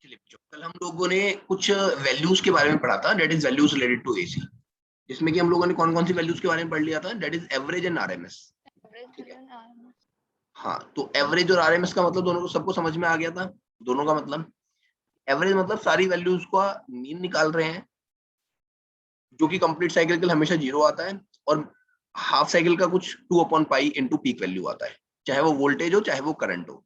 चलिए बच्चों, कल हम लोगों ने कुछ वैल्यूज के बारे में पढ़ा था, that is values related to AC, जिसमें कि हम लोगों ने कौन कौन सी वैल्यूज के बारे में पढ़ लिया था, that is average and RMS. ठीक है, हाँ, तो एवरेज और आरएमएस का मतलब दोनों को सबको समझ में आ गया था। दोनों का मतलब, एवरेज मतलब सारी वैल्यूज का मीन निकाल रहे हैं, जो कि कंप्लीट साइकिल के लिए हमेशा 0 आता है, और हाफ साइकिल का कुछ 2/पाई इंटू पीक वैल्यू आता है, चाहे वो वोल्टेज हो चाहे वो करंट हो।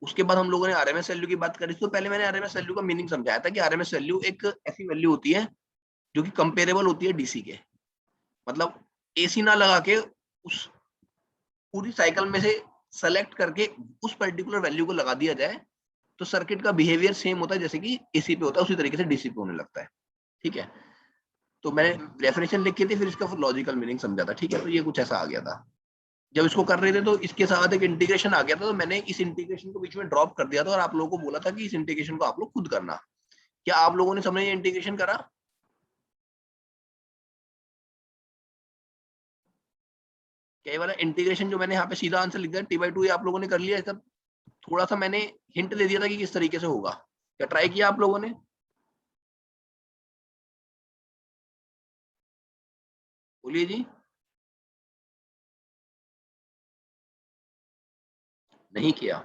उसके बाद हम लोगों ने आरएमएस वैल्यू की बात करी। तो पहले मैंने आरएमएस वैल्यू का मीनिंग समझाया था कि आरएमएस वैल्यू एक ऐसी वैल्यू होती है जो कि कंपेरेबल होती है डीसी के, मतलब एसी ना लगा के उस पूरी साइकिल में से सेलेक्ट करके उस पर्टिकुलर वैल्यू को लगा दिया जाए तो सर्किट का बिहेवियर सेम होता है जैसे कि एसी पे होता है, उसी तरीके से डीसी पे होने लगता है। ठीक है, तो मैंने डेफिनेशन लिखी थी, फिर इसका लॉजिकल मीनिंग समझा था। ठीक है, तो ये कुछ ऐसा आ गया था। जब इसको कर रहे थे तो इसके साथ एक इंटीग्रेशन आ गया था, तो मैंने इस इंटीग्रेशन को बीच में ड्रॉप कर दिया था और आप लोगों को बोला था कि इस इंटीग्रेशन को आप लोग खुद करना। क्या आप लोगों ने सबने ये इंटीग्रेशन करा? क्या ये वाला इंटीग्रेशन जो मैंने यहाँ पे सीधा आंसर लिख दिया T/2, ये आप लोगों ने कर लिया? सब थोड़ा सा मैंने हिंट दे दिया था कि किस तरीके से होगा। क्या ट्राई किया आप लोगों ने? बोलिए जी। नहीं किया?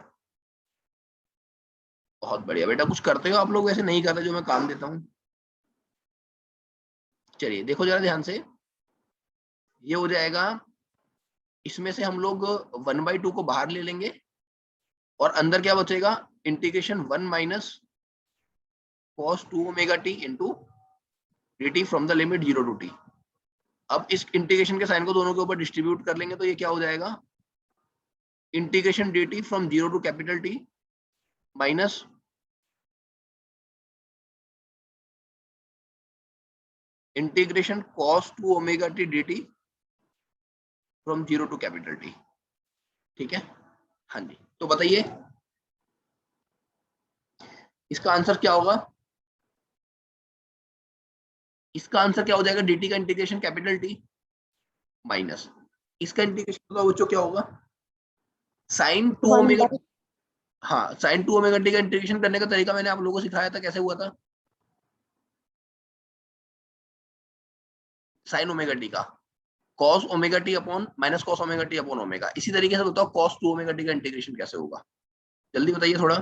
बहुत बढ़िया बेटा, कुछ करते हो आप लोग, वैसे नहीं करते जो मैं काम देता हूँ। चलिए देखो जरा ध्यान से, ये हो जाएगा, इसमें से हम लोग 1/2 को बाहर ले लेंगे और अंदर क्या बचेगा, integration 1 minus cos 2 omega T into dt from the limit 0 to t। अब इस इंटीग्रेशन के साइन को दोनों के ऊपर डिस्ट्रीब्यूट कर लेंगे तो ये क्या हो जाएगा, integration dt from 0 to capital T minus integration cos 2 omega T dt from 0 to capital T। ठीक है, हाँ जी, तो बताइए इसका आंसर क्या होगा? इसका आंसर क्या हो जाएगा, dt का इंटीग्रेशन कैपिटल T माइनस इसका इंटीग्रेशन होगा बच्चों क्या होगा, साइन 2 ओमेगा। हाँ, साइन 2 ओमेगा टी का इंटीग्रेशन करने का तरीका मैंने आप लोगों को सिखाया था, कैसे हुआ था? साइन ओमेगा टी का cos omega T upon minus cos omega T upon omega. इसी तरीके से बताओ कॉस 2 ओमेगा टी का इंटीग्रेशन कैसे होगा, जल्दी बताइए थोड़ा।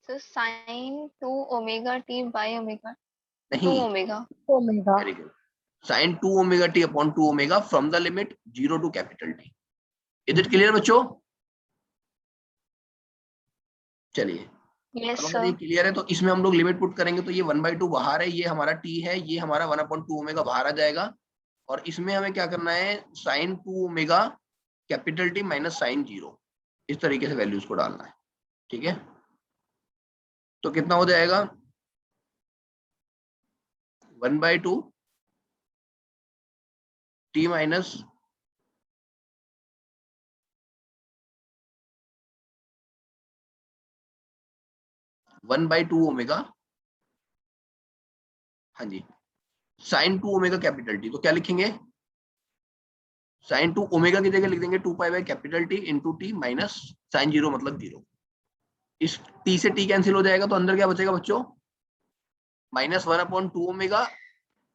So sin 2 omega t by omega 2 नहीं, omega very good. Sine 2 omega T upon 2 omega from the limit 0 to capital T. Is it clear बच्चों? चलिए, yes अब अगर sir ये क्लियर है तो इसमें हम लोग लिमिट पुट करेंगे तो ये 1/2 बाहर है, ये हमारा टी है, ये हमारा 1/2 ओमेगा बाहर आ जाएगा, और इसमें हमें क्या करना है, sine 2 omega capital T minus sine 0, इस तरीके से वैल्यूज को डालना है। ठीक है, तो कितना हो जाएगा, 1/2 टी माइनस 1/2 ओमेगा, हाँ जी, साइन 2 ओमेगा कैपिटल टी। तो क्या लिखेंगे, साइन 2 ओमेगा की जगह लिख देंगे 2 pi by capital T into T minus sine 0 मतलब 0। इस टी से टी कैंसिल हो जाएगा तो अंदर क्या बचेगा बच्चों, -1/2 omega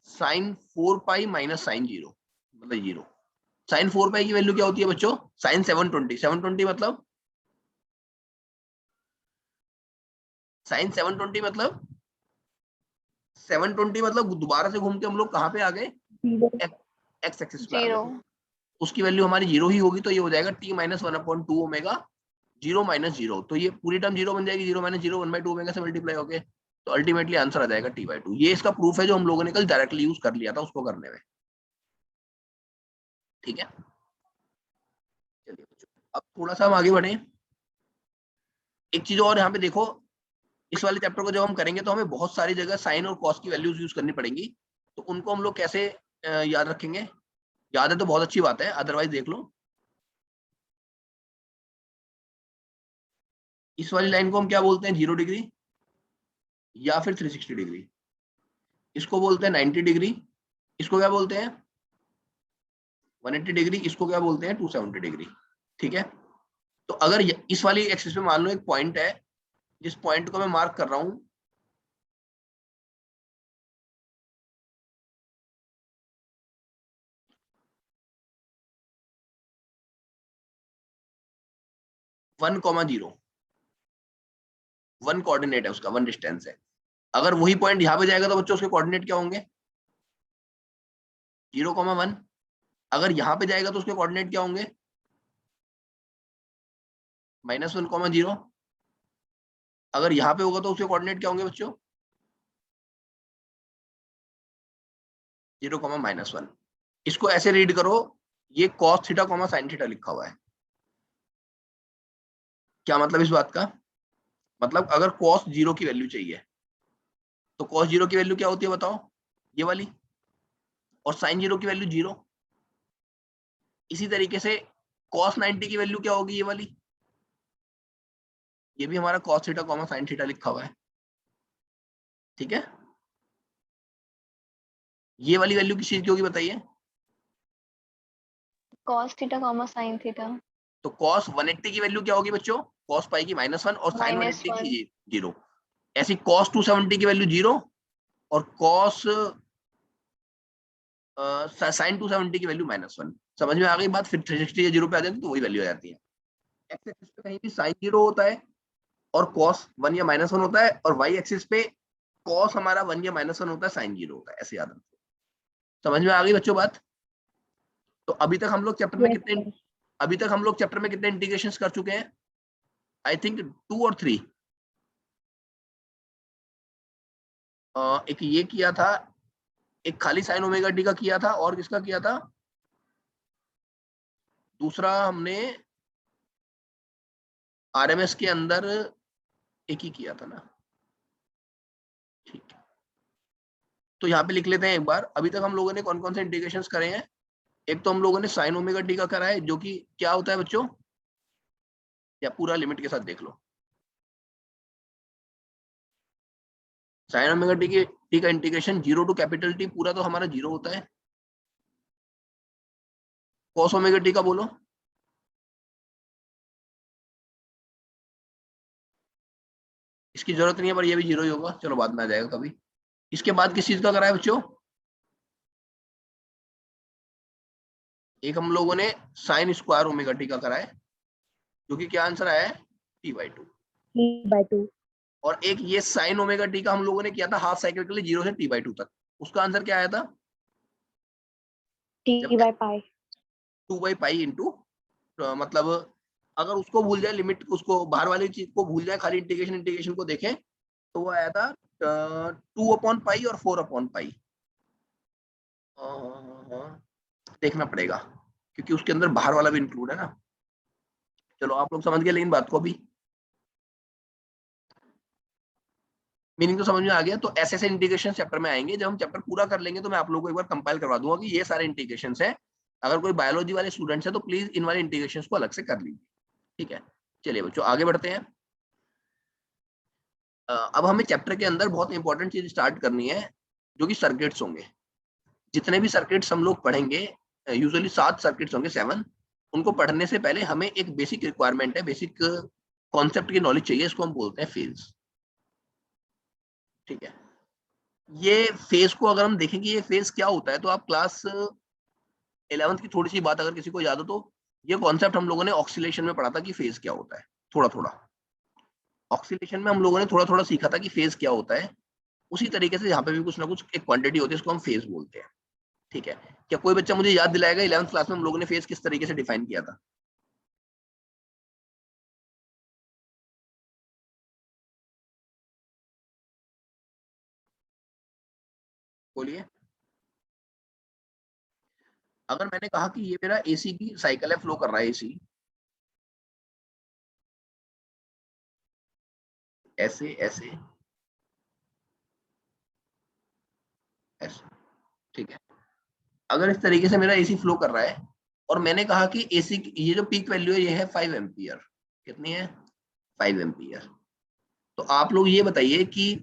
sine 4 pi minus sine 0 मतलब 0। साइन 4 पाई की वैल्यू क्या होती है बच्चों, साइन 720 मतलब, साइन 720 मतलब 720 मतलब दोबारा से घूम के हम लोग कहाँ पे आ गए, एक्स एक्सिस पे आ गए, 0 तो उसकी वैल्यू हमारी 0 ही होगी, तो ये हो जाएगा टी माइनस 1/2 ओमेगा 0 माइनस 0, तो ये पूरी टर्म 0 बन जाएगी, 0 माइनस 0 1/2 ओमेगा से मल्टीप्लाई होके, तो अल्टीमेटली आंसर आ जाएगा T/2। ये इसका प्रूफ है जो हम लोगों ने कल डायरेक्टली यूज कर लिया था उसको करने में। ठीक है, चलिए अब थोड़ा सा हम आगे बढ़े। एक चीज और यहाँ पे देखो, इस वाले चैप्टर को जब हम करेंगे तो हमें बहुत सारी जगह साइन और कॉस की वैल्यूज यूज करनी पड़ेंगी, तो उनको हम लोग कैसे याद रखेंगे? याद है तो बहुत अच्छी बात है, अदरवाइज देख लो, इस वाली लाइन को हम क्या बोलते हैं, 0 डिग्री या फिर 360 डिग्री, इसको बोलते हैं 90 डिग्री, इसको क्या बोलते हैं 180 डिग्री, इसको क्या बोलते हैं 270 डिग्री। ठीक है, तो अगर इस वाली एक्सिस पे मान लो एक पॉइंट है जिस पॉइंट को मैं मार्क कर रहा हूं, one comma zero, one coordinate है उसका, वन डिस्टेंस है। अगर वही पॉइंट यहाँ पे जाएगा तो बच्चों उसके कोऑर्डिनेट क्या होंगे? 0,1। अगर यहाँ पे जाएगा तो उसके कोऑर्डिनेट क्या होंगे? -1,0। अगर यहाँ पे होगा तो उसके कोऑर्डिनेट क्या होंगे बच्चों? 0,-1। इसको ऐसे रीड करो, ये cos थीटा sin थीटा लिखा हुआ है। क्या मतलब इस बात का? मतलब अगर cos 0 की वैल्यू चाहिए तो cos 0 की वैल्यू क्या होती है बताओ? ये वाली। और sin 0 की वैल्यू 0। इसी तरीके से cos 90 की वैल्यू क्या होगी? ये वाली। ये भी हमारा cos थीटा sin थीटा लिखा हुआ है। ठीक है, ये वाली वैल्यू किस चीज की होगी बताइए? cos theta sin theta. तो cos 180 की वैल्यू क्या होगी बच्चों? cos पाई की -1 और sin 180 -1। की 0। ऐसी cos 270 की वैल्यू 0 और cos sin 270 की वैल्यू -1। समझ में आ गई बात? फिर 360 या 0 पे आ जाती तो वही वैल्यू आ जाती है। एक्स एक्सिस पे कहीं भी sin 0 होता है और cos 1 या -1 होता है, और y एक्सिस पे cos हमारा 1 या -1 होता है, sin 0 होता है। ऐसे याद रखो। समझ में आ गई बच्चों बात? तो अभी तक हम लोग चैप्टर में कितने इंटीग्रेशंस कर चुके हैं? आई थिंक 2 और 3। एक ये किया था, एक खाली sin ओमेगा टी का किया था, और किसका किया था? दूसरा हमने आरएमएस के अंदर एक ही किया था ना। ठीक है, तो यहाँ पे लिख लेते हैं एक बार। अभी तक हम लोगों ने कौन कौन से इंटीग्रेशंस करे हैं? एक तो हम लोगों ने sin ओमेगा टी का करा है, जो कि क्या होता है बच्चों? या पूरा लिमिट के साथ देख लो। sin ओमेगा टी का इंटीग्रेशन 0 टू कैपिटल टी पूरा तो हमारा 0 होता है। cos ओमेगा टी का बोलो। इसकी जरूरत नहीं है, पर ये भी 0 ही होगा, चलो बाद में आ जाएगा कभी। इसके बाद किस चीज का करा है बच्चों? एक हम लोगों ने sin स्क्वायर ओमेगा टी का करा है, जो कि क्या आंसर आया है? t/2। t/2। और एक ये sin ओमेगा टी का हम लोगों ने किया था हाफ साइकिल के लिए 0 से t/2 तक। उसका आंसर क्या आया था? जब t/π। 2/π इंटू, मतलब अगर उसको भूल जाए, लिमिट उसको, बाहर वाली चीज को भूल जाए, खाली इंटीग्रेशन को देखें, तो वो आया था 2/π और 4/π। देखना पड़ेगा क्योंकि उसके अंदर बाहर वाला भी इंक्लूड है ना। चलो आप लोग समझ गए लेकिन बात को भी, मीनिंग तो समझ में आ गया। तो ऐसे ऐसे इंटीग्रेशन चैप्टर में आएंगे। जब हम चैप्टर पूरा कर लेंगे तो मैं आप लोगों को एक बार कंपाइल करवा दूंगा कि ये सारे इंटीग्रेशन है। अगर कोई बायोलॉजी वाले स्टूडेंट्स है तो प्लीज इन वाले इंटीग्रेशन को अलग से कर लीजिए। ठीक है, चलिए बच्चों आगे बढ़ते हैं। अब हमें चैप्टर के अंदर बहुत इंपॉर्टेंट चीज स्टार्ट करनी है, जो कि सर्किट्स होंगे। जितने भी सर्किट्स हम लोग पढ़ेंगे, यूजुअली 7 सर्किट्स होंगे, 7। उनको पढ़ने से पहले हमें एक बेसिक रिक्वायरमेंट है, बेसिक कॉन्सेप्ट की नॉलेज चाहिए। इसको हम बोलते हैं फेज। ठीक है, ये फेज को अगर हम देखेंगे ये फेज क्या होता है, तो आप क्लास 11th की थोड़ी सी बात अगर किसी को याद हो तो ये कॉन्सेप्ट हम लोगों ने ऑक्सीलेशन में पढ़ा था कि फेज क्या होता है। थोड़ा थोड़ा ऑक्सीलेशन में हम लोगों ने थोड़ा थोड़ा सीखा था कि फेज क्या होता है। उसी तरीके से यहाँ पे भी कुछ ना कुछ एक क्वांटिटी होती है, इसको हम फेज बोलते हैं। ठीक है, क्या कोई बच्चा मुझे याद दिलाएगा 11th क्लास में हम लोगों ने फेज किस तरीके से डिफाइन किया था? बोलिए। अगर मैंने कहा कि ये मेरा एसी की साइकिल है, फ्लो कर रहा है एसी ऐसे ऐसे ऐसे, ठीक है, अगर इस तरीके से मेरा एसी फ्लो कर रहा है और मैंने कहा कि एसी ये जो पीक वैल्यू है ये है 5 एम्पियर। कितनी है? 5 एम्पियर। तो आप लोग ये बताइए कि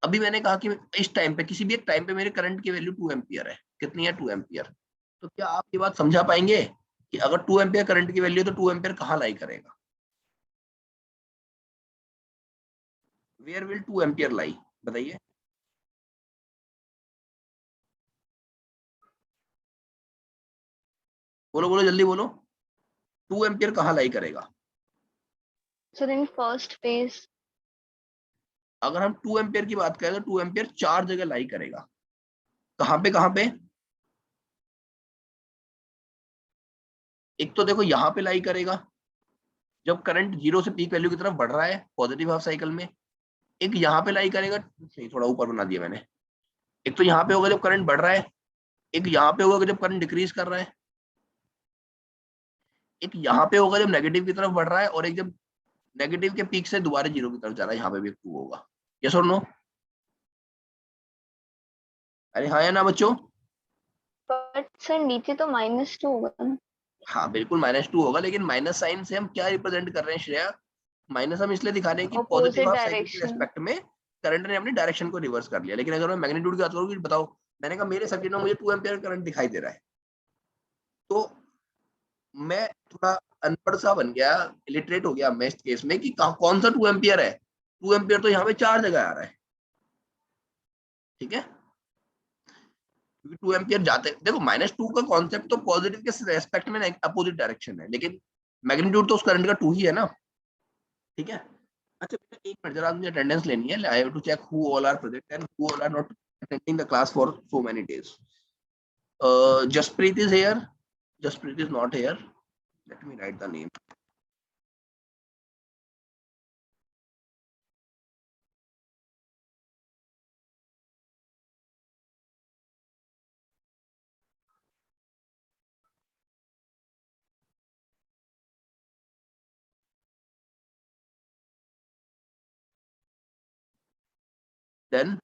अभी मैंने कहा कि इस टाइम पे, किसी भी एक टाइम पे मेरे करंट की वैल्यू 2 एम्पियर है। कितनी है? 2 एम्पियर। तो क्या आप ये बात समझा पाएंगे कि अगर 2 एम्पियर करंट की वैल्यू है तो 2 एम्पियर कहाँ लाई करेगा? वेयर विल 2 एम्पियर लाई, बताइए। बोलो बोलो जल्दी बोलो, 2 एम्पियर कहाँ लाई करेगा? So then first phase. अगर हम 2 एम्पियर की बात करें तो 2 एम्पियर 4 जगह लाई करेगा। कहाँ पे कहाँ पे? एक तो देखो यहाँ पे लाई करेगा जब करंट 0 से पीक वैल्यू की तरफ बढ़ रहा है पॉजिटिव हाफ साइकिल में। एक यहाँ पे लाई करेगा, नहीं थोड़ा ऊपर बना दिया मैंने। एक तो यहाँ पे होगा जब करंट बढ़ रहा है, एक यहाँ पे होगा जब करंट डिक्रीज कर रहा है, एक यहाँ पे होगा जब नेगेटिव की तरफ बढ़ रहा है, और एक जब नेगेटिव के पीक से दोबारा 0 की तरफ जा रहा है, यहाँ पे भी एक 2 होगा। यस और नो? अरे हाँ या ना बच्चों? But सर नीचे तो -2 होगा ना? हाँ बिल्कुल -2 होगा, लेकिन माइनस साइन से हम क्या रिप्रेजेंट कर रहे हैं श्रेया? माइनस हम इसलिए दिखा रहे हैं कि पॉजिटिव Opposite हाफ साइकिल के direction. रेस्पेक्ट में करंट ने अपनी डायरेक्शन को रिवर्स कर लिया। लेकिन अगर मैं मैग्नीट्यूड की बात करूँ, बताओ, मैंने कहा मेरे सर्किट में मुझे 2 एम्पियर करंट दिखाई दे रहा है, तो मैं थोड़ा अनपढ़ सा बन गया, इलिटरेट हो गया मैं इस केस में कि कौन सा 2 एम्पियर है। 2 एम्पियर तो यहाँ पे 4 जगह आ रहा है, ठीक है? क्योंकि 2 एम्पियर जाते, देखो -2 का कॉन्सेप्ट तो पॉजिटिव के रेस्पेक्ट में अपोजिट डायरेक्शन है, लेकिन मैग्नीट्यूड तो उस करंट का 2 ही है ना, ठीक है? अच्छा बेटा, एक मिनट जरा, मुझे अटेंडेंस लेनी है। I have to check who all are present and who all are not attending the class for so many days. Jasprit is here. Jasprit is not here. Let me write the name. Then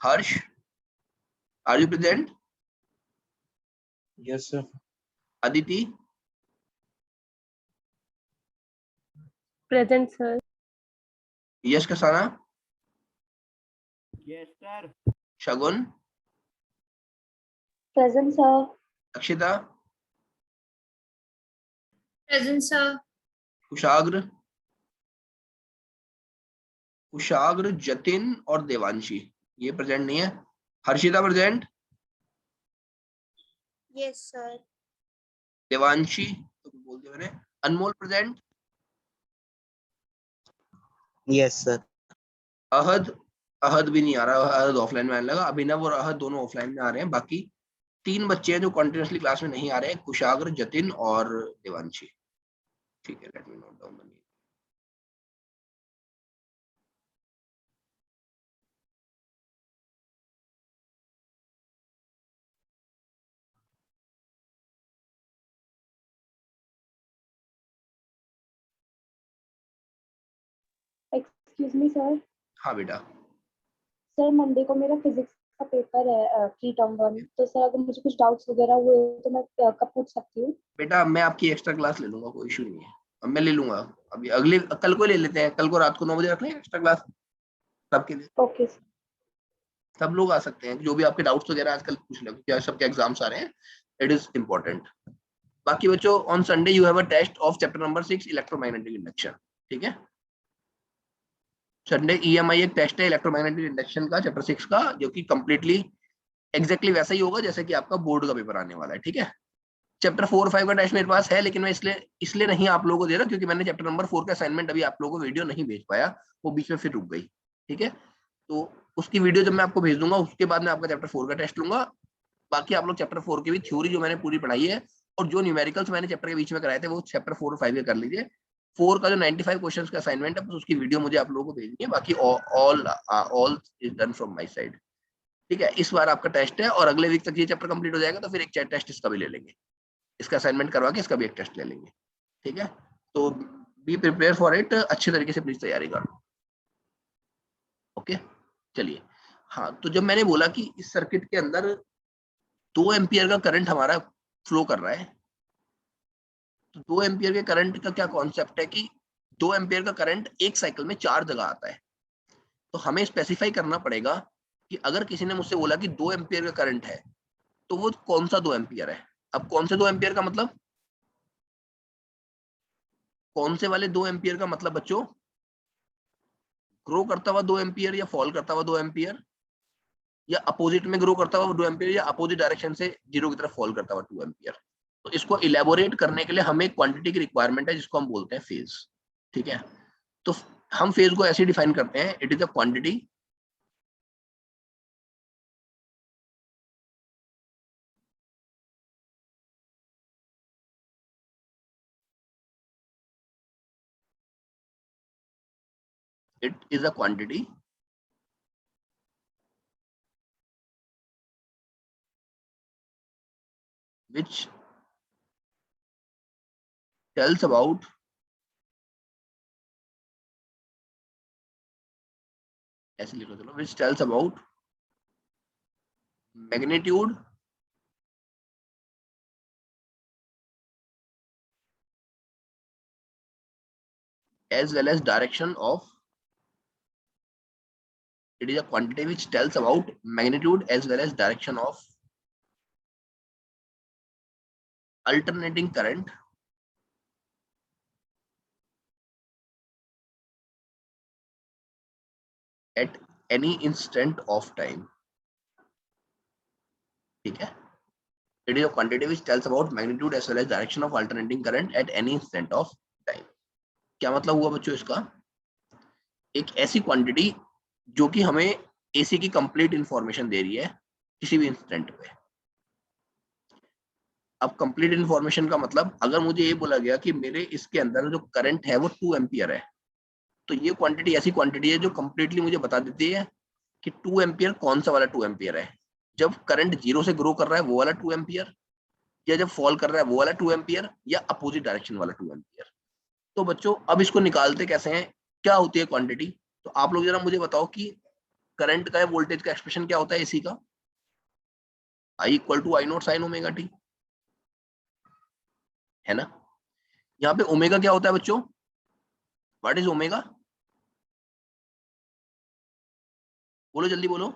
Harsh, are you present? Yes, sir. Aditi, Present, sir. Yash Kasana, Yes, sir. Shagun, Present, sir. Akshita, Present, sir. कुशाग्र, कुशाग्र, जतिन और देवांशी, ये present नहीं है। Harshita present? Yes, sir. Devanshi तो बोल दिया मैंने। अनमोल present? Yes, sir. अहद, अहद भी नहीं आ रहा, अहद ऑफलाइन में आने लगा। अभिनव और अहद दोनों ऑफलाइन में आ रहे हैं। बाकी 3 बच्चे हैं जो कंटिन्यूअसली क्लास में नहीं आ रहे हैं, कुशाग्र, जतिन और देवांशी, ठीक है? Let me note down the name. Excuse me, sir. हाँ बेटा। सर मंडे को मेरा फिजिक्स का पेपर है प्री टर्म 1, तो सर अगर मुझे कुछ डाउट्स वगैरह हुए तो मैं कब पूछ सकती हूँ? बेटा मैं आपकी एक्स्ट्रा क्लास ले लूंगा, कोई इशू नहीं है। अब मैं ले लूंगा, अभी अगले कल को ले लेते हैं। कल को रात को 9 बजे रख लें एक्स्ट्रा क्लास सबके लिए। Okay sir. सब लोग आ सकते हैं, जो भी आपके डाउट्स वगैरह आजकल पूछ लें, क्या सबके एग्जाम्स आ रहे हैं, इट इज इम्पोर्टेंट। बाकी बच्चों, on Sunday you have a test of chapter number 6 electromagnetic induction, ठीक है? संडे EMI एक टेस्ट है इलेक्ट्रोमैग्नेटिक इंडक्शन का, चैप्टर 6 का, जो कि कंप्लीटली एग्जैक्टली वैसा ही होगा जैसे कि आपका बोर्ड का पेपर आने वाला है, ठीक है? चैप्टर 4 और 5 का टेस्ट मेरे पास है, लेकिन मैं इसलिए नहीं आप लोगों को दे रहा क्योंकि मैंने चैप्टर नंबर 4 का असाइनमेंट अभी आप लोगों को वीडियो नहीं भेज पाया, वो बीच में फिर रुक गई, ठीक है? तो उसकी वीडियो जब मैं आपको भेज दूंगा उसके बाद मैं आपका चैप्टर 4 का टेस्ट लूंगा। बाकी आप लोग चैप्टर 4 की भी थ्योरी जो मैंने पूरी पढ़ाई है और जो न्यूमेरिकल्स मैंने चैप्टर के बीच में कराए थे वो चैप्टर 4 और 5 के कर लीजिए। 4 का जो 95 क्वेश्चंस का असाइनमेंट है उसकी वीडियो मुझे आप लोगों को भेजनी है। बाकी all is done from my side, ठीक है? इस बार आपका टेस्ट है और अगले वीक तक ये चैप्टर कंप्लीट हो जाएगा, तो फिर एक टेस्ट इसका भी ले लेंगे, इसका असाइनमेंट करवा के इसका भी एक टेस्ट ले लेंगे, ठीक है? तो बी प्रिपेयर फॉर इट, अच्छे तरीके से प्लीज तैयारी करो, ओके? चलिए, हाँ, तो जब मैंने बोला कि इस सर्किट के अंदर 2 एम्पियर का करंट हमारा फ्लो कर रहा है, तो 2 एम्पियर के करंट का क्या कॉन्सेप्ट है कि 2 एम्पियर का करंट एक साइकिल में 4 जगह आता है। तो हमें स्पेसिफाई करना पड़ेगा कि अगर किसी ने मुझसे बोला कि 2 एम्पियर का करंट है, तो वो कौन सा 2 एम्पियर है? अब कौन से 2 एम्पियर का मतलब? कौन से वाले 2 एम्पियर का मतलब बच्चों, ग्रो करता हुआ 2 एम्पियर या फॉल करता हुआ 2 एम्पियर, या अपोजिट में ग्रो करता हुआ 2 एम्पियर, या अपोजिट डायरेक्शन से 0 की तरफ फॉल करता हुआ 2 एम्पियर। तो इसको इलेबोरेट करने के लिए हमें क्वांटिटी की रिक्वायरमेंट है जिसको हम बोलते हैं फेज। ठीक है, तो हम फेज को ऐसे डिफाइन करते हैं, it is a quantity which tells about ऐसे लिखो चलो, which tells about magnitude as well as direction of, it is a quantity which tells about magnitude as well as direction of alternating current at any instant of time। ठीक है, it is a quantity which tells about magnitude as well as direction of alternating current at any instant of time। क्या मतलब हुआ बच्चों इसका, एक ऐसी quantity जो कि हमें एसी की कंप्लीट इंफॉर्मेशन दे रही है किसी भी इंस्टेंट पे। अब कंप्लीट इंफॉर्मेशन का मतलब, अगर मुझे ये बोला गया कि मेरे इसके अंदर जो करंट है वो 2 एम्पियर है, तो ये क्वांटिटी ऐसी क्वांटिटी है जो कंप्लीटली मुझे बता देती है कि 2 एम्पियर कौन सा वाला 2 एम्पियर है। जब करंट 0 से ग्रो कर रहा है वो वाला 2 एम्पियर, या जब फॉल कर रहा है वो वाला 2 एम्पियर, या अपोजिट डायरेक्शन वाला 2 एम्पियर। तो बच्चों अब इसको निकालते कैसे हैं, क्या होती है क्वांटिटी, तो आप लोग जरा मुझे बताओ कि करंट का या वोल्टेज का एक्सप्रेशन क्या होता है एसी का, I equal to I naught sine omega t, है ना। यहाँ पे ओमेगा क्या होता है बच्चों, व्हाट इज ओमेगा, बोलो जल्दी बोलो।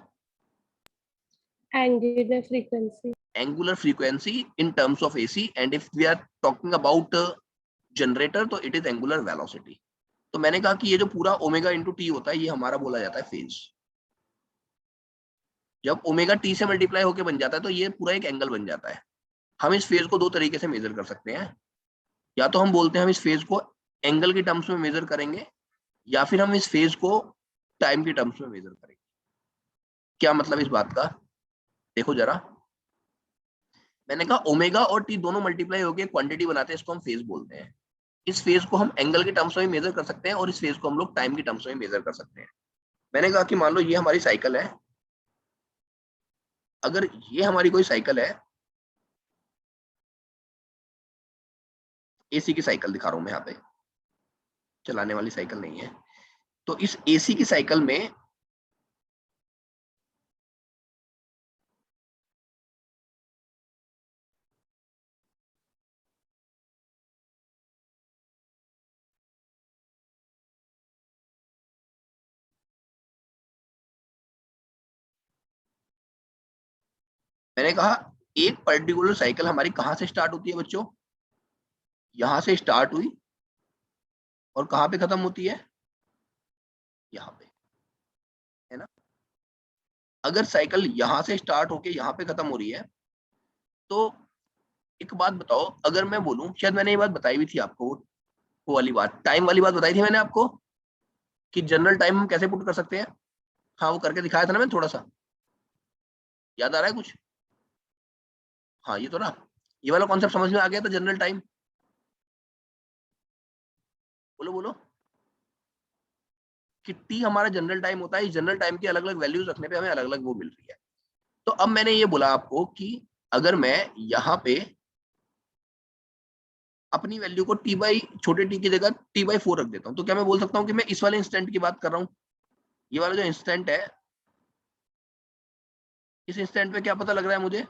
Angular frequency. Angular frequency in terms of AC, and if we are talking about generator तो it is angular velocity। तो मैंने कहा कि ये जो पूरा ओमेगा इंटू टी होता है ये हमारा बोला जाता है फेज। जब ओमेगा टी से मल्टीप्लाई होकर बन जाता है तो ये पूरा एक एंगल बन जाता है। हम इस फेज को 2 तरीके से मेजर कर सकते हैं, या तो हम बोलते हैं हम इस फेज को एंगल के टर्म्स में मेजर करेंगे, या फिर हम इस फेज को टाइम के टर्म्स में मेजर करेंगे। क्या मतलब इस बात का, देखो जरा, मैंने कहा ओमेगा और टी दोनों मल्टीप्लाई होकर क्वांटिटी बनाते हैं, इसको हम फेज बोलते हैं। इस फेज को हम एंगल के टर्म्स में मेजर कर सकते हैं और इस फेज को हम लोग टाइम के टर्म्स में मेजर कर सकते हैं। मैंने कहा कि मान लो ये हमारी साइकिल है, अगर ये हमारी कोई साइकिल है, एसी की साइकिल दिखा रहा हूं मैं यहाँ पे, चलाने वाली साइकिल नहीं है, तो इस एसी की साइकिल में मैंने कहा एक पर्टिकुलर साइकिल हमारी कहां से स्टार्ट होती है बच्चों, यहां से स्टार्ट हुई और कहां पे खत्म होती है, यहाँ पे, है ना। अगर साइकिल यहां से स्टार्ट होके यहाँ पे खत्म हो रही है, तो एक बात बताओ, अगर मैं बोलूं, शायद मैंने ये बात बताई भी थी आपको, वो वाली बात, टाइम वाली बात बताई थी मैंने आपको कि जनरल टाइम हम कैसे पुट कर सकते हैं। हाँ वो करके दिखाया था ना मैंने, थोड़ा सा याद आ रहा है कुछ, हाँ ये तो ना, ये वाला कॉन्सेप्ट समझ में आ गया था, जनरल टाइम, बोलो बोलो, कि टी हमारा जनरल टाइम होता है, इस जनरल टाइम की अलग अलग वैल्यूज रखने पे हमें अलग अलग वो मिल रही है। तो अब मैंने ये बोला आपको कि अगर मैं यहाँ पे अपनी वैल्यू को टी बाई छोटे टी की जगह टी बाई 4 रख देता हूँ, तो क्या मैं बोल सकता हूँ कि मैं इस वाले इंस्टेंट की बात कर रहा हूँ, ये वाला जो इंस्टेंट है, इस इंस्टेंट पे क्या पता लग रहा है मुझे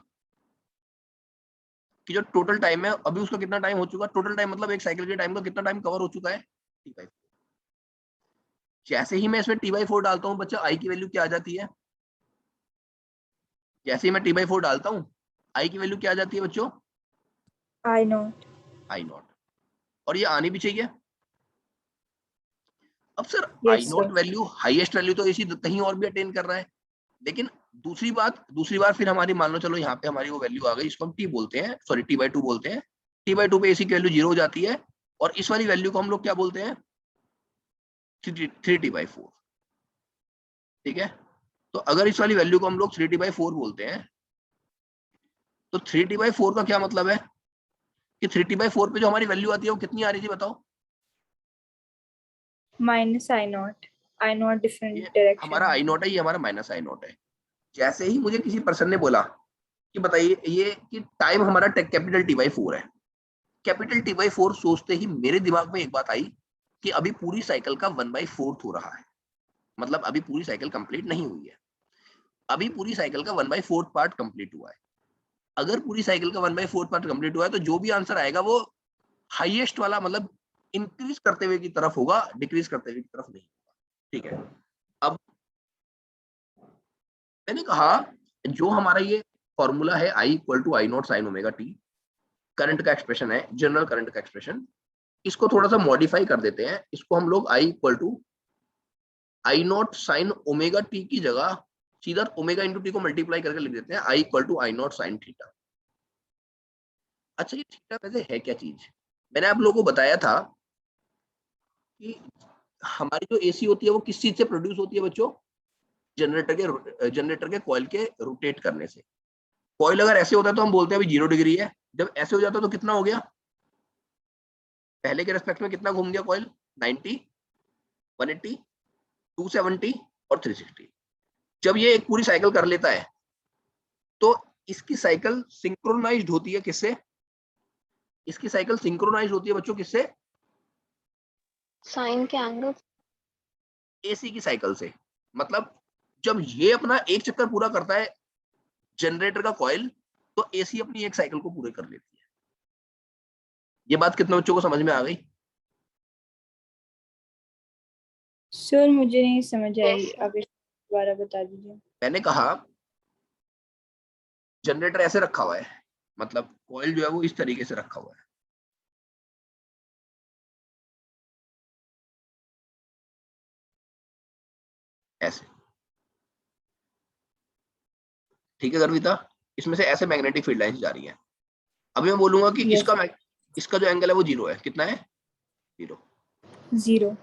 कि जो टोटल टाइम है अभी उसका कितना टाइम हो चुका, टोटल टाइम मतलब एक साइकिल के टाइम का कितना टाइम कवर हो चुका है, टी बाई 4। जैसे ही मैं इसमें टी बाई 4 डालता हूँ बच्चा, आई की वैल्यू क्या आ जाती है, जैसे ही मैं टी बाई 4 डालता हूँ आई की वैल्यू क्या आ जाती है बच्चों, I know. आई नॉट, और ये आनी भी चाहिए, अब sir I Yes, not sir. Value, highest value तो एसी कहीं और भी अटेन कर रहा है, लेकिन दूसरी बार फिर हमारी मान लो चलो यहाँ पे हमारी वो वैल्यू आ गई, इसको हम टी बोलते हैं, सॉरी टी/2 बोलते हैं। टी/2 पे एसी की वैल्यू 0 हो जाती है, और इस वाली वैल्यू को हम लोग क्या बोलते हैं, 3t/4। ठीक है, तो अगर इस वाली वैल्यू को हम लोग 3t/4 बोलते हैं, तो 3t/4 का क्या मतलब है कि 3t/4 पे जो हमारी वैल्यू आती है वो कितनी आ रही थी बताओ? Minus I naught. I naught different ये direction. हमारा आई नॉट है, ये हमारा माइनस आई नॉट है। जैसे ही मुझे किसी पर्सन ने बोला कि बताइए ये कि टाइम हमारा कैपिटल T/4 है, कैपिटल T/4 सोचते ही मेरे दिमाग में एक बात आई कि अभी पूरी साइकिल का 1/4 हो रहा है, मतलब अभी पूरी साइकिल कंप्लीट नहीं हुई है, अभी पूरी साइकिल का 1/4 पार्ट कंप्लीट हुआ है। अगर पूरी साइकिल का 1/4 पार्ट कंप्लीट हुआ है तो जो भी आंसर आएगा वो हाईएस्ट वाला, मतलब इंक्रीज करते हुए की तरफ होगा, डिक्रीज करते हुए की तरफ नहीं होगा। ठीक है, अब मैंने कहा जो हमारा ये फॉर्मूला है I = I not sin omega T, current का एक्सप्रेशन है, जनरल करंट का एक्सप्रेशन, इसको थोड़ा सा मॉडिफाई कर देते हैं, इसको हम लोग I = I not sin omega T की जगह सीधा ओमेगा इंटू टी को मल्टीप्लाई करके लिख देते हैं I = I not sin theta. अच्छा, ये थीटा वैसे है क्या चीज? मैंने आप लोगों को बताया था कि हमारी जो एसी होती है वो किस चीज से प्रोड्यूस होती है बच्चों? जनरेटर के कॉइल के रोटेट करने से। कॉइल अगर ऐसे होता है तो हम बोलते हैं अभी 0 डिग्री है, जब ऐसे हो जाता है तो कितना हो गया? पहले के रेस्पेक्ट में कितना घूम गया कॉइल? 90, 180, 270 और 360। जब ये एक पूरी साइकिल कर लेता है तो इसकी साइकिल सिंक्रोनाइज्ड होती है किससे? इसकी साइकिल सिंक्रोनाइज्ड होती है बच्चों किससे? साइन के एंगल। एसी की साइकिल से। मतलब जब ये अपना एक चक्कर पूरा करता है जनरेटर का कॉइल, तो एसी अपनी एक साइकिल को पूरे कर लेती है। ये बात कितने बच्चों को समझ में आ गई? सर मुझे नहीं समझ आई, Yes, sir. आप दोबारा बता दीजिए। मैंने कहा जनरेटर ऐसे रखा हुआ है, मतलब कॉइल जो है वो इस तरीके से रखा हुआ है, ऐसे। ठीक है गर्विता, इसमें से ऐसे मैग्नेटिक फील्ड लाइंस जा रही हैं। अभी मैं बोलूंगा कि यस। इसका जो एंगल है वो 0 है। कितना है? 0। 0।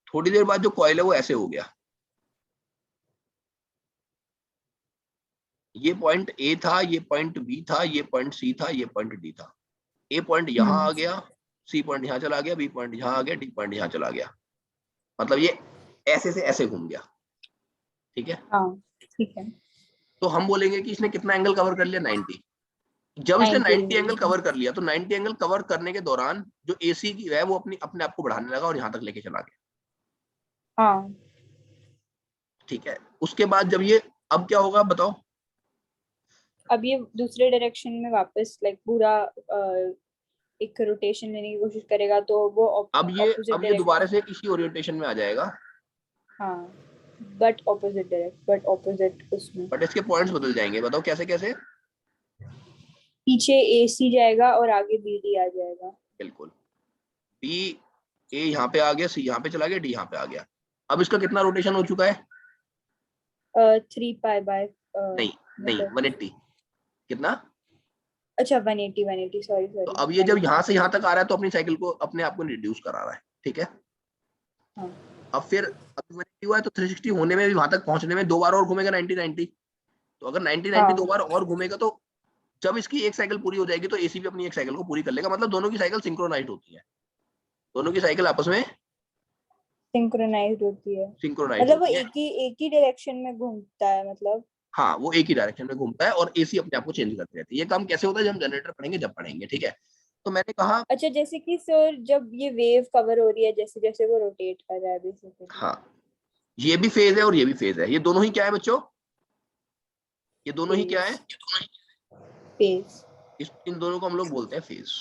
थोड़ी देर बाद जो कॉइल है वो ऐसे हो गया, ये पॉइंट ए था, ये पॉइंट बी था, ये पॉइंट सी था, ये पॉइंट डी था। ए पॉइंट यहां आ गया, सी पॉइंट यहां चला गया, बी पॉइंट यहां आ गया, डी पॉइंट यहां चला गया, मतलब ये ऐसे से ऐसे घूम गया। ठीक है, हाँ ठीक है। तो हम बोलेंगे कि इसने कितना एंगल कवर कर लिया? 90। जब इसने 90 90 एंगल डिग्री। कवर कर लिया तो 90 एंगल कवर करने के दौरान जो एसी की है वो अपने आप को बढ़ाने लगा और यहां तक लेके चला गया। हाँ। ठीक है, उसके बाद जब ये, अब क्या होगा बताओ? अब ये दूसरे डायरेक्शन में वापस लाइक पूरा एक रोटेशन लेने की कोशिश करेगा तो वो ऑपोजिट अब ये दोबारा डायरेक्शन। से इसी ओरिएंटेशन में आ जाएगा, हाँ, बट ऑपोजिट उसमें। बट इसके पॉइंट्स बदल जाएंगे। बताओ कैसे कैसे? पीछे AC जाएगा और आगे BD आ जाएगा। बिल्कुल, बी ए यहाँ पे आ गया, सी यहाँ पे चला गया, डी यहाँ पे आ गया। अब इसका कितना रोटेशन हो चुका है? 3π/, नहीं नहीं, मतलब 180। कितना? अच्छा 180 सॉरी तो सॉरी अब ये जब 180। यहाँ से यहाँ तक आ रहा है तो अपनी साइकिल को अपने आप को रिड्यूस करा रहा है। ठीक है, हाँ अब फिर अब 180 हुआ है तो 360 होने में भी वहां तक पहुंचने में 2 बार और घूमेगा 90-90। तो अगर 90-90 2 हाँ। बार और घूमेगा तो जब इसकी एक साइकिल पूरी हो जाएगी तो एसी भी अपनी एक साइकिल को पूरी कर लेगा। मतलब दोनों की साइकिल सिंक्रोनाइज होती है, दोनों की साइकिल आपस में सिंक्रोनाइज्ड होती है, सिंक्रोनाइज मतलब वो होती है। एक ही डायरेक्शन में घूमता है मतलब। हाँ, वो एक ही डायरेक्शन में घूमता है और एसी अपने आप को चेंज करती रहती है। ये काम कैसे होता है जब हम जनरेटर पढ़ेंगे, जब पढ़ेंगे। ठीक है, तो मैंने कहा अच्छा, जैसे कि सर जब ये वेव कवर हो रही है, जैसे जैसे वो रोटेट कर रहा है बेसिकली। हाँ, ये भी फेज है और ये भी फेज है। ये दोनों ही क्या है बच्चों? ये दोनों ही क्या है? फेज। फेज। इन दोनों को हम लोग बोलते हैं फेज।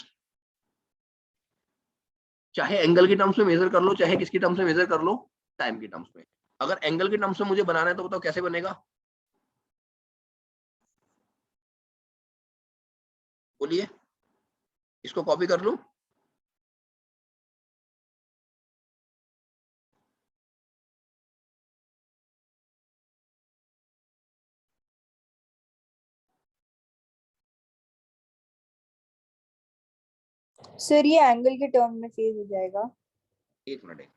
चाहे एंगल की टर्म्स में मेजर कर लो, चाहे किसकी टर्म्स में मेजर कर लो, टाइम की टर्म्स में। अगर एंगल की टर्म्स में मुझे बनाना है तो बताओ कैसे बनेगा? बोलिए, इसको कॉपी कर लूं? सर ये एंगल के टर्म में फेज हो जाएगा। एक मिनट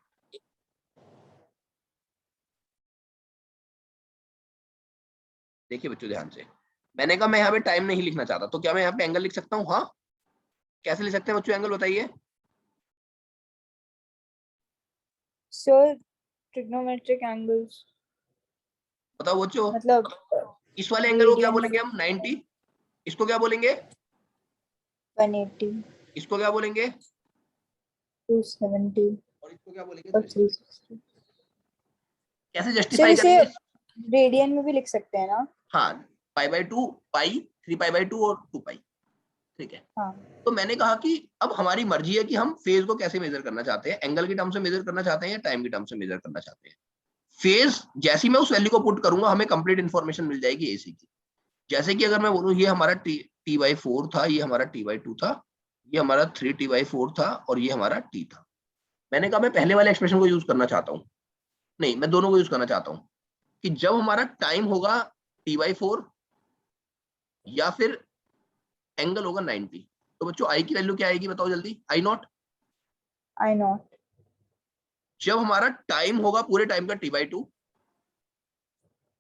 देखिए बच्चों ध्यान से, मैंने कहा मैं यहाँ पे टाइम नहीं लिखना चाहता, तो क्या मैं यहाँ पे एंगल लिख सकता हूँ? हाँ, कैसे लिख सकते हैं बच्चों एंगल, बताइए। सर ट्रिग्नोमेट्रिक एंगल्स बताओ बच्चों, मतलब इस वाले एंगल को क्या रेडियन बोलेंगे हम? 90। इसको क्या बोलेंगे? 180, इसको क्या बोलेंगे? 270 और इसको क्या बोलेंगे? और 360। 360। कैसे सर जस्टिफाई इसे करेंगे? रेडियन में भी लिख सकते हैं ना? हाँ, π/2, पाई, 3π/2 और 2π। ठीक है, हाँ। तो मैंने कहा कि अब हमारी मर्जी है कि हम फेज को कैसे मेजर करना चाहते हैं, एंगल की टर्म से मेजर करना चाहते हैं या टाइम की टर्म से मेजर करना चाहते हैं। फेज जैसी मैं उस वैल्यू को पुट करूंगा हमें कंप्लीट इन्फॉर्मेशन मिल जाएगी एसी की। जैसे कि अगर मैं बोलूं ये हमारा t/4 था, ये हमारा t/2 था, ये हमारा 3t/4 था और ये हमारा t था। मैंने कहा मैं पहले वाले एक्सप्रेशन को यूज करना चाहता हूँ, नहीं मैं दोनों को यूज करना चाहता हूँ कि जब हमारा टाइम होगा t/4 या फिर एंगल होगा 90, तो बच्चों आई की वैल्यू क्या आएगी बताओ जल्दी? I0। I0 जब हमारा टाइम होगा पूरे टाइम का t/2,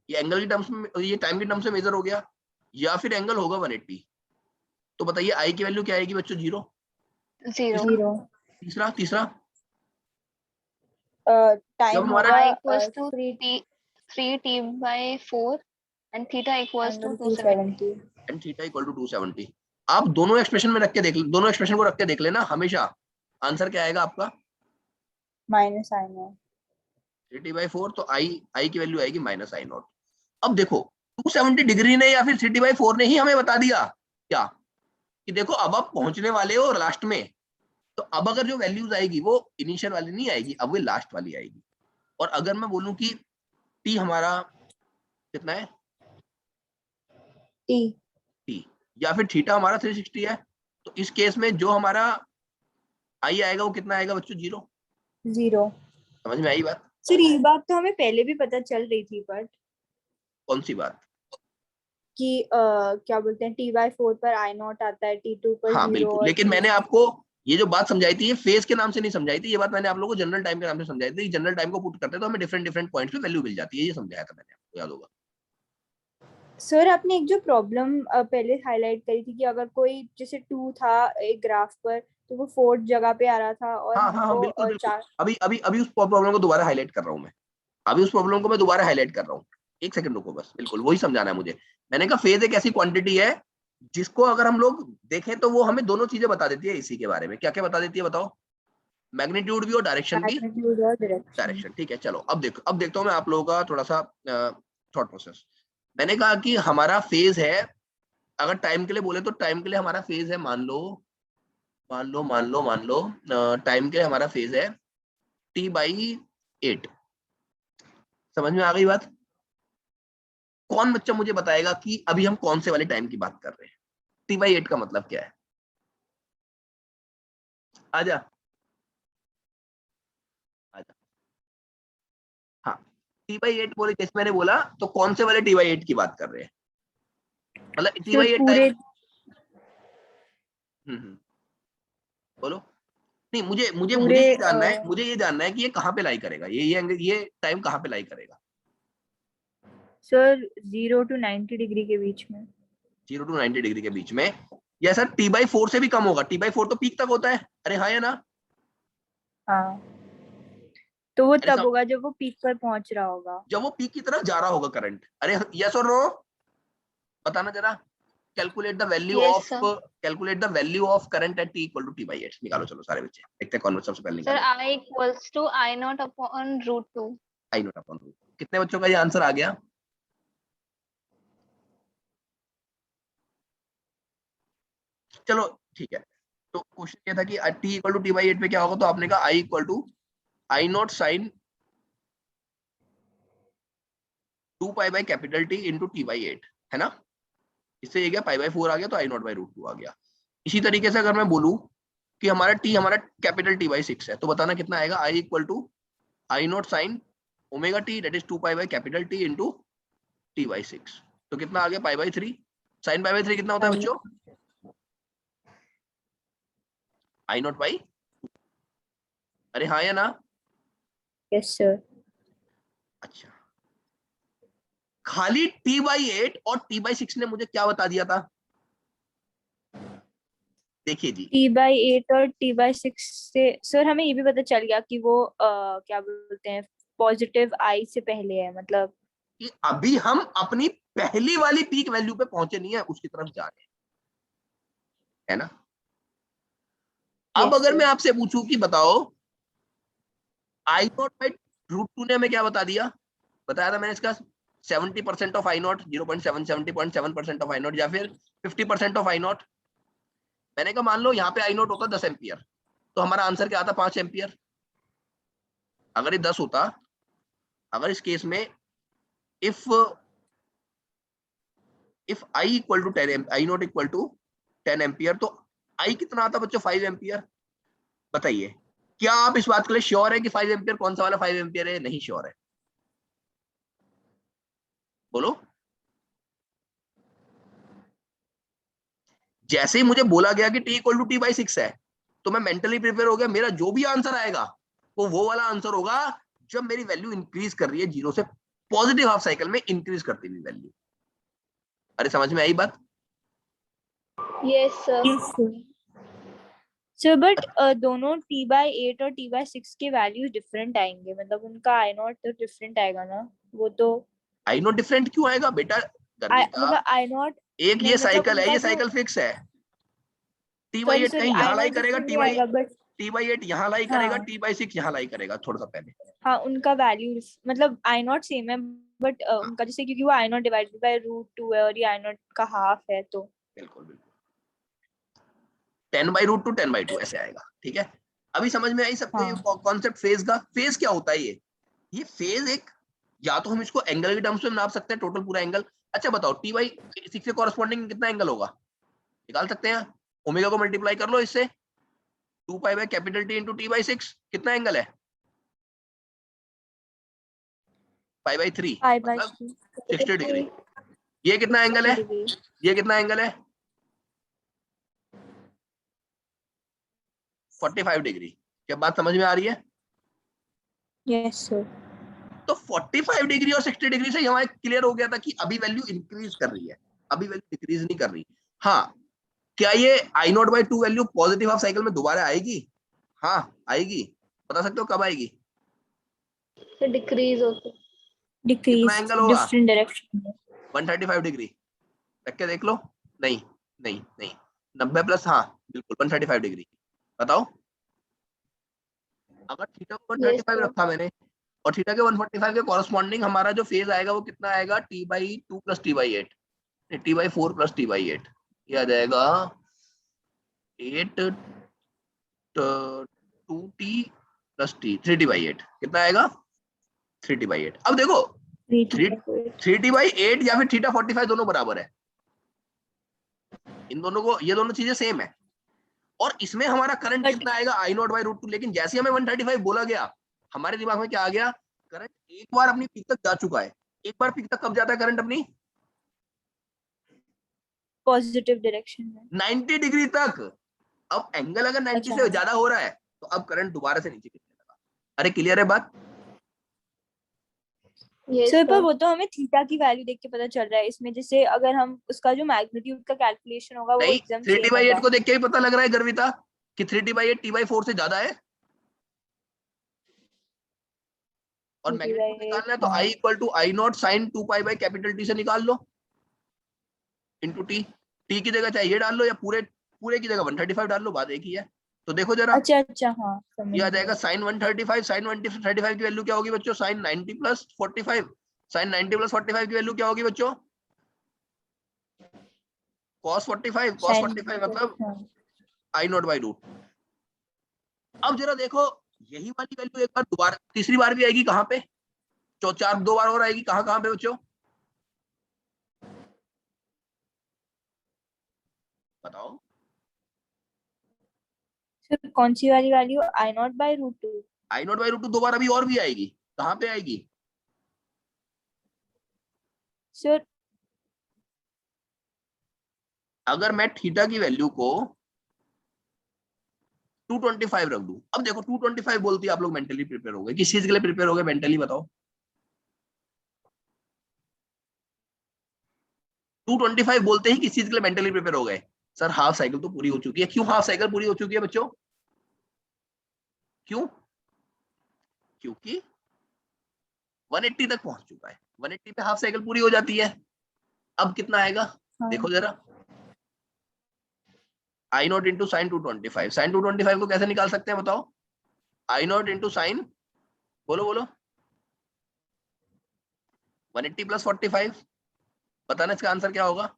ये एंगल की टर्म्स में, ये टाइम की टर्म्स में मेजर हो गया, या फिर एंगल होगा 180, तो बताइए आई की वैल्यू क्या आएगी बच्चों? 0। 0 तीसरा तीसरा जब टाइम हमारा होगा I equals to 3 3t/4 and theta equals to angle 270. 270। And theta equal to 270। आप दोनों एक्सप्रेशन में रख के देख, दोनों एक्सप्रेशन को रख के देख लेना, हमेशा आंसर क्या आएगा आपका? -I0। 3t/4, तो आई की वैल्यू आएगी -I0। अब देखो 270 डिग्री ने या फिर 3t/4 ने ही हमें बता दिया क्या कि देखो अब आप पहुंचने वाले हो लास्ट में, तो अब अगर जो वैल्यूज आएगी वो इनिशियल वाली नहीं आएगी, अब वो लास्ट वाली आएगी। और अगर मैं बोलूं कि टी हमारा कितना है, टी टी, या फिर थीटा हमारा 360 है, तो इस केस में जो हमारा आई आएगा वो कितना आएगा बच्चों? 0। 0। समझ में आई बात? सर ये बात तो हमें पहले भी पता चल रही थी, बट कौन सी बात? कि क्या बोलते हैं T/4 पर I0 आता है, T2 पर हाँ 0 बिल्कुल, और लेकिन मैंने आपको ये जो बात समझाई थी ये फेज के नाम से नहीं समझाई थी, ये बात मैंने आप लोगों को जनरल टाइम के नाम से समझाई थी। जनरल टाइम को पुट करते तो हमें डिफरेंट डिफरेंट पॉइंट्स पे वैल्यू मिल जाती है, ये समझाया था मैंने, आपको याद होगा। सर आपने एक जो प्रॉब्लम पहले हाईलाइट करी थी कि अगर कोई जैसे 2 था एक ग्राफ पर, तो वो 4th जगह पे आ रहा था और हाँ हाँ हाँ, हमको बिल्कुल बिल्कुल, 4। अभी अभी अभी उस प्रॉब्लम को दोबारा हाईलाइट कर रहा हूँ मैं, अभी उस प्रॉब्लम को मैं दोबारा हाईलाइट कर रहा हूँ। एक सेकंड रुको बस, बिल्कुल वही समझाना है मुझे। मैंने कहा फेज एक ऐसी क्वांटिटी है जिसको अगर हम लोग देखें तो वो हमें दोनों चीजें बता देती है इसी के बारे में। क्या क्या बता देती है बताओ? मैग्नीट्यूड भी और डायरेक्शन भी। मैग्नीट्यूड और डायरेक्शन। डायरेक्शन, ठीक है। चलो अब देखो, अब देखता हूँ मैं आप लोगों का थोड़ा सा थॉट प्रोसेस। मैंने कहा कि हमारा फेज है, अगर टाइम के लिए बोले तो टाइम के लिए हमारा फेज है, मान लो टाइम के लिए हमारा फेज है t/8। समझ में आ गई बात? कौन बच्चा मुझे बताएगा कि अभी हम कौन से वाले टाइम की बात कर रहे हैं? t/8 का मतलब क्या है? आजा आजा। हाँ, t/8 बोले, जैसे मैंने बोला तो कौन से वाले t/8 की बात कर रहे हैं? मतलब सर t/8 टाइम। पूरे बोलो। नहीं, मुझे मुझे मुझे पूरे ये जानना है, मुझे ये जानना है कि ये कहाँ पे लाई करेगा, ये टाइम कहाँ पे लाई करेगा? सर 0 to 90 डिग्री के बीच में। 0 to 90 डिग्री के बीच में, या सर t/4 से भी कम होगा? t/4 तो पीक तक होता है, अरे हाँ या ना? हाँ, तो वो अरे तब सब, होगा जब वो पीक पर पहुंच रहा होगा। जब वो पीक की तरफ जा रहा होगा करंट। अरे यस और नो, बताना जरा। Calculate the value Yes, of, sir. Calculate the value of current eight t = t/8। निकालो चलो सारे बच्चे, देखते हैं कौन सबसे पहले Sir, निकालेगा। I equals to I0 upon √2. I0/√2। कितने बच्चों का ये आंसर आ गया? चलो ठीक है, तो क्वेश्चन ये था कि t = t/8 पे क्या होगा, तो आपने कहा I = I0 sin 2π/T into t/8, है ना? इससे ये गया π/4 आ गया, तो I0/√2 आ गया। इसी तरीके से अगर मैं बोलूं कि हमारा t हमारा कैपिटल T/6 है, तो बताना कितना आएगा? I = I0 sin ω/t that is 2π/T into T/6, तो कितना आ गया? π/3। sin π/3 कितना होता है बच्चों? आई नॉट बाई, अरे हाँ या ना? Yes sir. अच्छा, खाली t/8 और t/6 ने मुझे क्या बता दिया था? देखिए जी, t/8 और t/6 से सर हमें ये भी पता चल गया कि वो क्या बोलते हैं, पॉजिटिव आई से पहले है, मतलब कि अभी हम अपनी पहली वाली पीक वैल्यू पे पहुंचे नहीं है, उसकी तरफ जा रहे हैं, है ना? अब यस अगर मैं सर। आपसे पूछूं कि बताओ आई नॉट बाई √2 ने हमें क्या बता दिया? बताया था मैंने इसका 70% of I not, 0.7 70.7% of I not, या फिर 50% ऑफ आई नॉट। मैंने कहा मान लो यहाँ पे आई नॉट होता 10 एम्पियर, तो हमारा आंसर क्या आता? 5 एम्पियर। अगर ये 10 होता, अगर इस केस में if if I equal to 10, I naught equal to 10 ampere, तो आई कितना आता बच्चों? 5 एम्पियर। बताइए, क्या आप इस बात के लिए श्योर है कि 5 एम्पियर कौन सा वाला 5 एम्पियर है? नहीं श्योर है, बोलो। जैसे ही मुझे बोला गया कि t इक्वल टू t/6 है, तो मैं मेंटली प्रिपेयर हो गया, मेरा जो भी आंसर आएगा वो वाला आंसर होगा जब मेरी वैल्यू इंक्रीज कर रही है, जीरो से पॉजिटिव हाफ साइकिल में इंक्रीज करती हुई वैल्यू। अरे समझ में आई बात? Yes sir. Yes sir. Sir but दोनों t/8 और t/6 के वैल्यूज डिफरेंट आएंगे, मतलब उनका आई नॉट तो डिफरेंट आएगा ना, वो तो आई नॉट डिफरेंट क्यों आएगा बेटा? गर्विता, मतलब आई नॉट एक ये नहीं, मतलब साइकिल है, उनका ये जो, साइकिल फिक्स है। T by sorry at sorry, कहीं आई यहाँ लाई नॉट करेगा, डिफरेंट नहीं आएगा बट t/8 यहाँ लाई करेगा, हाँ t/6 यहाँ लाई करेगा, थोड़ा सा पहले। हाँ उनका वैल्यू मतलब आई नॉट सेम है, बट हाँ, उनका जैसे क्योंकि वो आई नॉट डिवाइडेड बाय √2 है और ये आई नॉट का हाफ है, तो बिल्कुल बिल्कुल 10/√2 10/2 ऐसे आएगा, ठीक है। अभी समझ में आई सबको ये हाँ कॉन्सेप्ट फेज का? फेज क्या होता है? ये फेज एक, या तो हम इसको एंगल के टर्म्स में नाप सकते हैं, टोटल पूरा एंगल। अच्छा बताओ, t/6 के कॉरेस्पॉन्डिंग कितना एंगल होगा? निकाल सकते हैं? ओमेगा को मल्टीप्लाई कर लो इससे, 2π/T इंटू t/6 कितना एंगल है? π/3, मतलब 60 डिग्री। ये कितना एंगल है? 60 डिग्री। ये कितना एंगल है? 45 डिग्री। क्या बात समझ में आ रही है? Yes sir. तो 45 डिग्री और 60 डिग्री से यहाँ क्लियर हो गया था कि अभी वैल्यू इंक्रीज कर रही है, अभी वैल्यू डिक्रीज नहीं कर रही। हाँ, क्या ये I0/2 value positive half cycle में दोबारा आएगी? हाँ आएगी। बता सकते हो कब आएगी? तो डिक्रीज होते। कितना डिक्रीज एंगल होगा? डिफरेंट डायरेक्शन में। 135 डिग्री। रख के देख लो। नहीं नहीं नहीं, 90 प्लस, हाँ बिल्कुल 135 डिग्री। बताओ, अगर थीटा को यस 135 सर। रखा मैंने, और थीटा के 145 के कॉरेस्पॉन्डिंग हमारा जो फेज आएगा वो कितना आएगा? t/2 plus t/8, t/4 plus t/8, ये आ जाएगा 8 2t प्लस t, 3t/8 कितना आएगा? 3t/8। अब देखो, 3t/8 या फिर θ45 दोनों बराबर है, इन दोनों को, ये दोनों चीजें सेम है। और इसमें हमारा करंट बट कितना आएगा? I0/√2। लेकिन जैसे हमें 135 बोला गया, हमारे दिमाग में क्या आ गया? करंट एक बार अपनी पीक तक जा चुका है। एक बार पीक तक कब जाता है करंट अपनी? पॉजिटिव डायरेक्शन में। 90 डिग्री तक। अब एंगल अगर 90 अच्छा से हाँ। ज्यादा हो रहा है, तो अब करंट दोबारा से नीचे गिरने लगा। अरे क्लियर है बात? यस सर पर सर। वो तो हमें थीटा की वैल्यू देख के पता चल रहा है इसमें, जैसे अगर हम उसका जो मैग्नीट्यूड का कैलकुलेशन होगा वो नहीं, एकदम सेम 3t/8 होगा। को देख के भी पता लग रहा है गर्विता कि 3t/8 t/4 से ज्यादा है। और मैग्नीट्यूड 3/8 निकालना है तो हाँ। I=I0 sin 2π/T से निकाल लो, इंटू टी की जगह चाहे ये डाल लो या पूरे पूरे की जगह 135 डाल लो, बात एक ही है। तो देखो जरा, अच्छा अच्छा हाँ समझ ये आ गया। जाएगा sin 135, sin 135 की वैल्यू क्या होगी बच्चों? sin 90 प्लस 45, sin 90 प्लस 45 की वैल्यू क्या होगी बच्चों? cos 45, cos साइन 45 मतलब हाँ। I0/√। अब जरा देखो, यही वाली वैल्यू एक बार दोबारा तीसरी बार भी आएगी, कहाँ पे? चार दो बार और आएगी, कहाँ कहाँ पे बच्चों? बताओ। सर कौन सी वाली वैल्यू? I0/√2। I0/√2 दो बार अभी और भी आएगी, कहाँ पे आएगी? सर अगर मैं थीटा की वैल्यू को 225 रख दूं। अब देखो 225 बोलती है, आप लोग मेंटली प्रिपेयर हो गए। किस चीज के लिए प्रिपेयर हो गए मेंटली बताओ? 225 बोलते ही किस चीज के लिए मेंटली प्रिपेयर हो गए? सर हाफ साइकिल तो पूरी हो चुकी है। क्यों हाफ साइकिल पूरी हो चुकी है बच्चों? क्यों? क्योंकि 180 तक पहुंच चुका है। 180 पे हाफ साइकिल पूरी हो जाती है। अब कितना आएगा? हाँ। देखो जरा, आई नॉट इंटू साइन 225। साइन 225 को कैसे निकाल सकते हैं बताओ? आई नॉट इंटू साइन, बोलो बोलो, 180 प्लस 45। बताना इसका आंसर क्या होगा?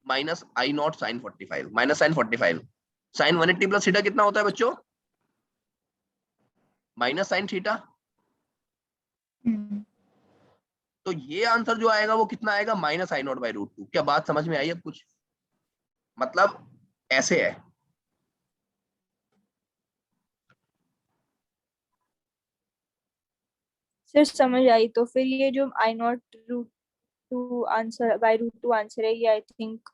Minus I naught sine 45, minus sine 45। Sine 180 plus theta कितना होता है बच्चों? Minus sine theta. तो ये आंसर जो आएगा वो कितना आएगा? Minus I naught by root 2। क्या बात समझ में आई अब कुछ? मतलब ऐसे है। सर समझ आई। तो फिर ये जो I naught root to answer by root 2 answer है, ये आई थिंक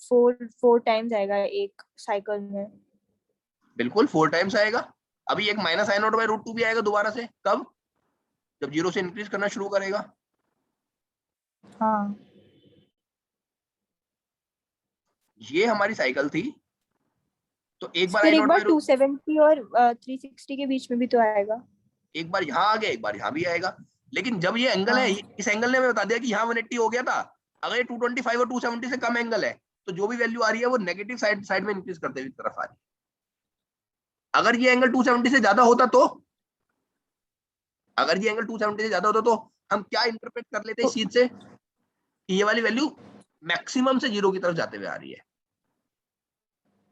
4 टाइम्स आएगा एक साइकिल में। बिल्कुल 4 टाइम्स आएगा। अभी एक minus I naught by root 2 भी आएगा दोबारा से। कब? जब 0 से इंक्रीज करना शुरू करेगा। हाँ। ये हमारी साइकिल थी। तो एक बार फिर आई एक नॉट बार बाई रूट, 270 और 360 के बीच में भी तो आएगा। एक बार यहाँ आ गया, एक बार यहाँ भी आएगा। लेकिन जब ये एंगल है, हाँ। इस एंगल ने हमें बता दिया कि यहाँ 180 हो गया था। अगर ये 225 और 270 से कम एंगल है तो जो भी वैल्यू आ रही है वो नेगेटिव साइड में इंक्रीज करते हुए तरफ आ रही है। अगर ये एंगल 270 से ज्यादा होता तो, अगर ये एंगल 270 से ज्यादा होता तो हम क्या इंटरप्रेट कर लेते इस चीज से कि ये वाली वैल्यू मैक्सिमम से 0 की तरफ जाते हुए आ रही है।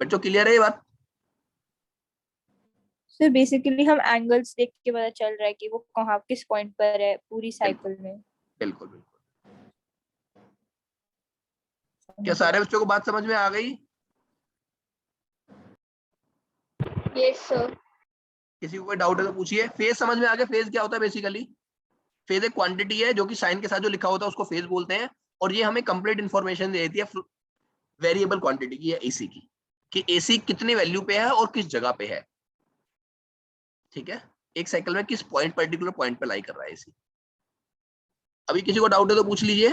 बच्चों क्लियर है ये बात? सर बेसिकली हम एंगल्स देख के पता चल रहा है कि वो कहाँ किस पॉइंट पर है पूरी साइकिल में। बिल्कुल बिल्कुल। क्या सारे बच्चों को बात समझ में आ गई? Yes sir. किसी को कोई डाउट है तो पूछिए। फेज समझ में आ गया? फेज क्या होता है बेसिकली? फेज एक क्वांटिटी है जो कि साइन के साथ जो लिखा होता है उसको फेज बोलते हैं। और ये हमें कंप्लीट इंफॉर्मेशन दे देती है वेरिएबल क्वांटिटी की या एसी की, कि एसी कितने वैल्यू पे है और किस जगह पे है। ठीक है, एक साइकिल में किस पॉइंट, पर्टिकुलर पॉइंट पे लाई कर रहा है एसी। अभी किसी को डाउट है तो पूछ लीजिए।